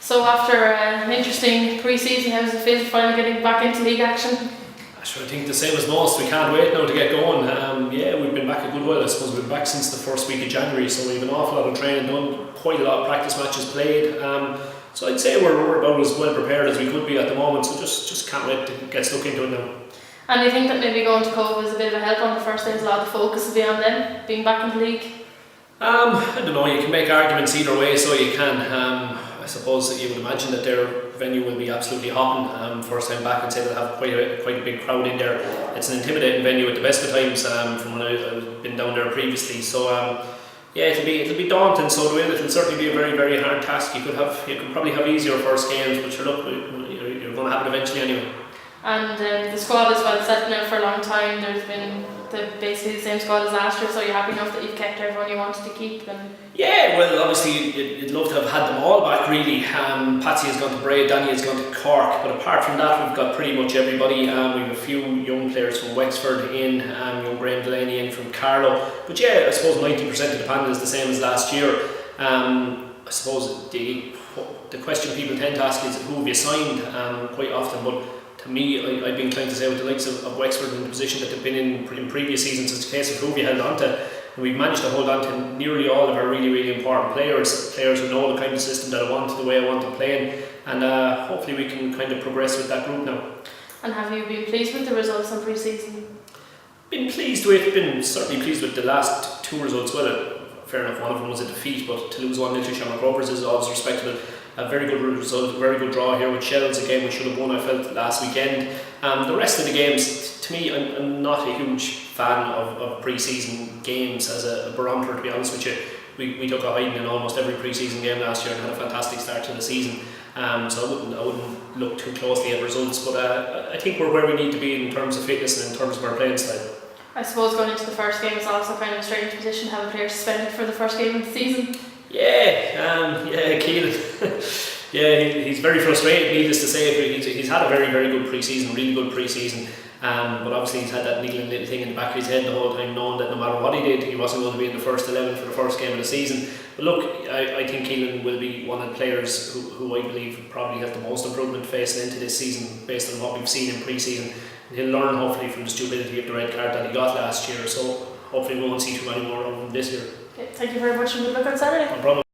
So after an interesting pre-season, how does it feel finally getting back into league action? I think the same as most. We can't wait now to get going. We've been back a good while. I suppose we've been back since the first week of January, so we've an awful lot of training done, quite a lot of practice matches played. So I'd say we're about as well prepared as we could be at the moment. So just can't wait to get stuck into it now. And I think that maybe going to Cobh was a bit of a help on the first days. A lot of the focus will be on them being back in the league. I don't know. You can make arguments either way, so you can. I suppose that you would imagine that their venue will be absolutely hopping. First time back, and say they'll have quite a big crowd in there. It's an intimidating venue at the best of times, from when I've been down there previously. So it'll be daunting. So it'll certainly be a very, very hard task. You could probably have easier first games, but you're going to have it eventually anyway. And the squad as well set now for a long time. There's been basically the same squad as last year, so you're happy enough that you've kept everyone you wanted to keep. Yeah, well, obviously you'd love to have had them all back really. Patsy has gone to Bray, Danny has gone to Cork, but apart from that we've got pretty much everybody. We have a few young players from Wexford in, young Graham Delaney in from Carlow, but yeah, I suppose 90% of the panel is the same as last year. I suppose the question people tend to ask is who have you signed quite often, but to me, I'd be inclined to say with the likes of Wexford in the position that they've been in previous seasons, it's a case of who we held on to. And we've managed to hold on to nearly all of our really, really important players who know the kind of system that I want, the way I want to play in, and hopefully we can kind of progress with that group now. And have you been pleased with the results in pre-season? Been certainly pleased with the last two results. Well, fair enough, one of them was a defeat, but to lose 1-0 to Shamrock Rovers is always respectable. A very good result, a very good draw here with Shells, a game we should have won, I felt, last weekend. The rest of the games, to me, I'm not a huge fan of pre-season games as a barometer, to be honest with you. We took a hiding in almost every pre-season game last year and had a fantastic start to the season. So I wouldn't look too closely at results, but I think we're where we need to be in terms of fitness and in terms of our playing style. I suppose going into the first game is also kind of a strange position to have a player suspended for the first game of the season. Keegan. He's very frustrated, needless to say. He's had a very, very good pre-season, really good pre-season. But obviously he's had that niggling little thing in the back of his head the whole time, knowing that no matter what he did, he wasn't going to be in the first 11 for the first game of the season. But look, I think Keegan will be one of the players who I believe probably have the most improvement facing into this season based on what we've seen in pre-season. He'll learn hopefully from the stupidity of the red card that he got last year, so hopefully we won't see too many more of him this year. Okay, thank you very much and good luck on Saturday. No problem.